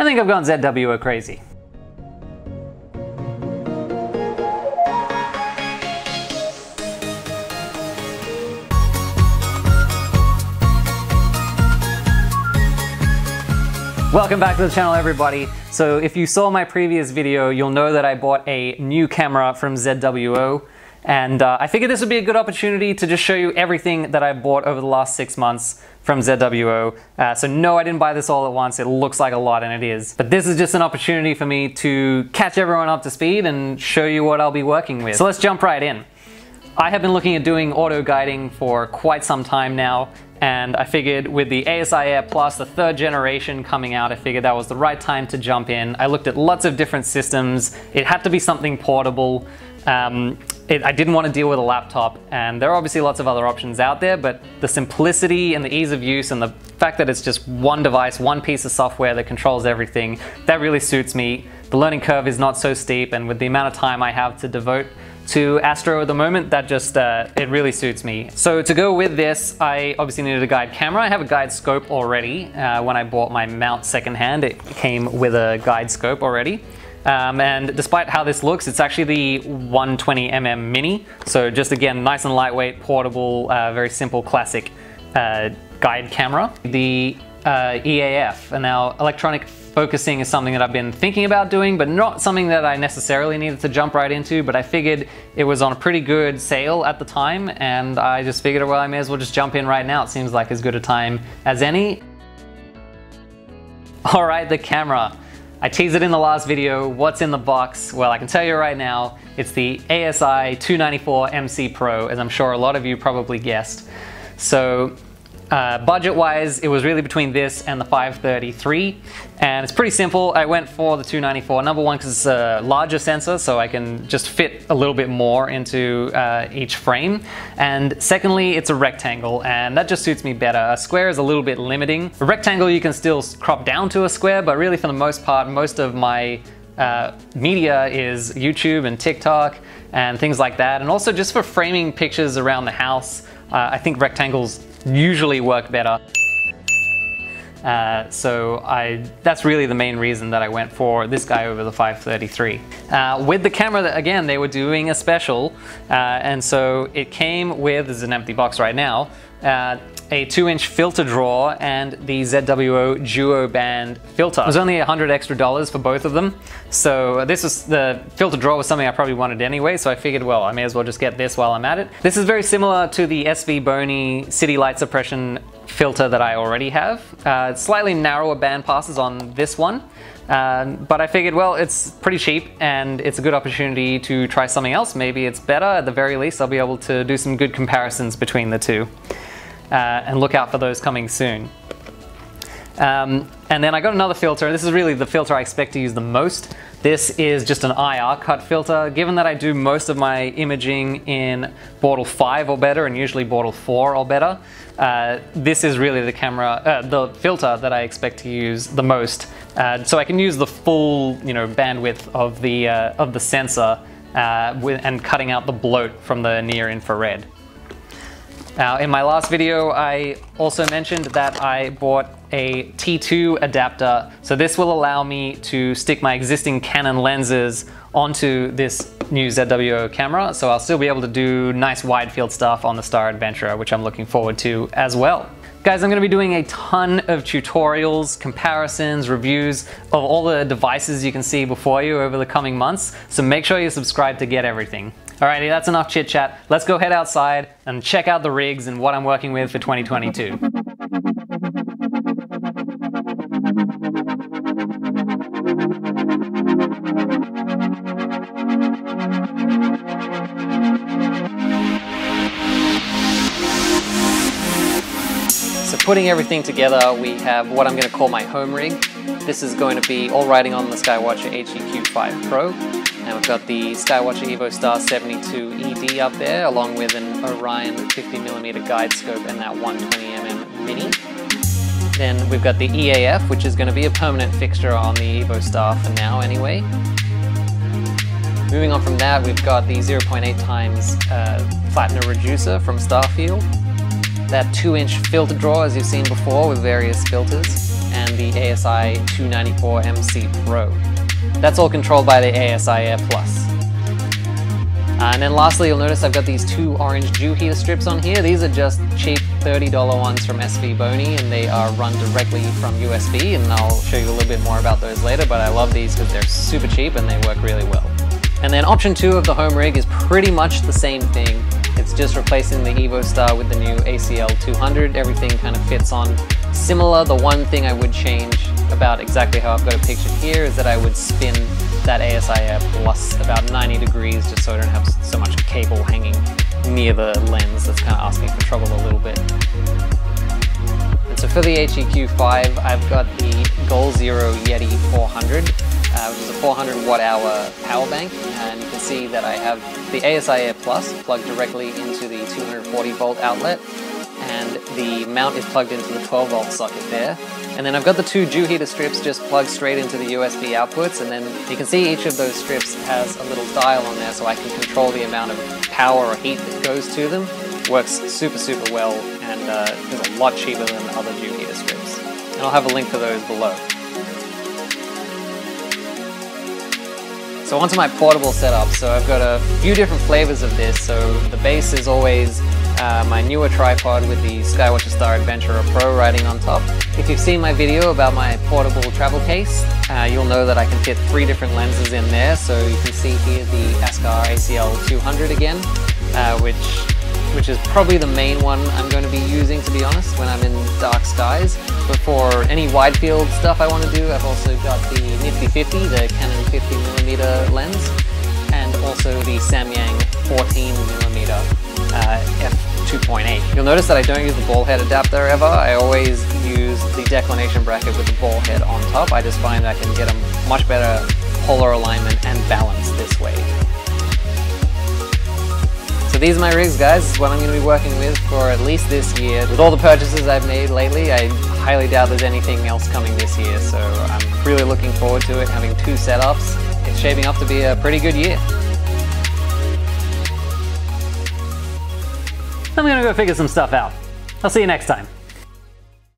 I think I've gone ZWO crazy. Welcome back to the channel, everybody. So if you saw my previous video, you'll know that I bought a new camera from ZWO, and I figured this would be a good opportunity to just show you everything that I bought over the last 6 months from ZWO. So no, I didn't buy this all at once. It looks like a lot, and it is. But this is just an opportunity for me to catch everyone up to speed and show you what I'll be working with. So let's jump right in. I have been looking at doing auto guiding for quite some time now, and I figured with the ASI Air Plus, the 3rd generation coming out, I figured that was the right time to jump in. I looked at lots of different systems. It had to be something portable. I didn't want to deal with a laptop, and there are obviously lots of other options out there, but the simplicity and the ease of use and the fact that it's just one device, one piece of software that controls everything, that really suits me. The learning curve is not so steep, and with the amount of time I have to devote to Astro at the moment, that just, it really suits me. So to go with this, I obviously needed a guide camera. I have a guide scope already. When I bought my mount secondhand, it came with a guide scope already. And despite how this looks, it's actually the 120mm Mini. So just again, nice and lightweight, portable, very simple, classic guide camera. The EAF, and now electronic focusing is something that I've been thinking about doing, but not something that I necessarily needed to jump right into, but I figured it was on a pretty good sale at the time, and I just figured, well, I may as well just jump in right now. It seems like as good a time as any. All right, the camera. I teased it in the last video. What's in the box? Well, I can tell you right now, it's the ASI 294 MC Pro, as I'm sure a lot of you probably guessed. So budget-wise, it was really between this and the 533, and it's pretty simple. I went for the 294. Number one, because it's a larger sensor, so I can just fit a little bit more into each frame. And secondly, it's a rectangle, and that just suits me better. A square is a little bit limiting. A rectangle you can still crop down to a square, but really for the most part, most of my media is YouTube and TikTok and things like that. And also just for framing pictures around the house, I think rectangles usually work better. That's really the main reason that I went for this guy over the 533. With the camera, again, they were doing a special, and so it came with, this is an empty box right now, a 2-inch filter drawer and the ZWO Duo Band filter. It was only $100 extra for both of them. So the filter drawer was something I probably wanted anyway, so I figured, well, I may as well just get this while I'm at it. This is very similar to the SV Boney City Light Suppression filter that I already have. Slightly narrower band passes on this one. But I figured, well, it's pretty cheap and it's a good opportunity to try something else. Maybe it's better. At the very least, I'll be able to do some good comparisons between the two. And look out for those coming soon. And then I got another filter. This is really the filter I expect to use the most. This is just an IR cut filter. Given that I do most of my imaging in Bortle 5 or better, and usually Bortle 4 or better, this is really the filter that I expect to use the most. So I can use the full, bandwidth of the sensor and cutting out the bloat from the near infrared. Now, in my last video, I also mentioned that I bought a T2 adapter. So this will allow me to stick my existing Canon lenses onto this new ZWO camera. So I'll still be able to do nice wide field stuff on the Star Adventurer, which I'm looking forward to as well. Guys, I'm going to be doing a ton of tutorials, comparisons, reviews of all the devices you can see before you over the coming months. So make sure you subscribe to get everything. Alrighty, that's enough chit chat. Let's go head outside and check out the rigs and what I'm working with for 2022. So putting everything together, we have what I'm going to call my home rig. This is going to be all riding on the Skywatcher HEQ5 Pro. And we've got the Skywatcher EvoStar 72 ED up there, along with an Orion 50mm guide scope and that 120mm Mini. Then we've got the EAF, which is going to be a permanent fixture on the EvoStar for now anyway. Moving on from that, we've got the 0.8x flattener reducer from Starfield. That 2-inch filter drawer, as you've seen before, with various filters. and the ASI 294MC Pro. That's all controlled by the ASI Air Plus. And then lastly, you'll notice I've got these two orange dew heater strips on here. These are just cheap $30 ones from SV Boney, and they are run directly from USB, and I'll show you a little bit more about those later, but I love these because they're super cheap and they work really well. And then option 2 of the home rig is pretty much the same thing. It's just replacing the Evo Star with the new ACL 200. Everything kind of fits on similar. The one thing I would change about exactly how I've got it pictured here is that I would spin that ASI Air Plus about 90 degrees just so I don't have so much cable hanging near the lens. That's kind of asking for trouble a little bit. And so for the HEQ5, I've got the Goal Zero Yeti 400, which is a 400 watt-hour power bank, and you can see that I have the ASI Air Plus plugged directly into the 240 volt outlet, and the mount is plugged into the 12 volt socket there. And then I've got the two dew heater strips just plugged straight into the USB outputs, and then you can see each of those strips has a little dial on there so I can control the amount of power or heat that goes to them. Works super well, and is a lot cheaper than other dew heater strips. And I'll have a link to those below. So onto my portable setup. So I've got a few different flavors of this. So the base is always my newer tripod with the Skywatcher Star Adventurer Pro riding on top. If you've seen my video about my portable travel case, you'll know that I can fit 3 different lenses in there. So you can see here the Ascar ACL 200 again, which is probably the main one I'm going to be using, to be honest, when I'm in dark skies. But for any wide field stuff I want to do, I've also got the Nifty 50, the Canon 50mm lens, and also the Samyang 14mm f2.8. You'll notice that I don't use the ball head adapter ever. I always use the declination bracket with the ball head on top. I just find I can get a much better polar alignment and balance this way. So these are my rigs, guys. This is what I'm going to be working with for at least this year. With all the purchases I've made lately, I highly doubt there's anything else coming this year, so I'm really looking forward to it, having 2 setups. It's shaping up to be a pretty good year. I'm gonna go figure some stuff out. I'll see you next time.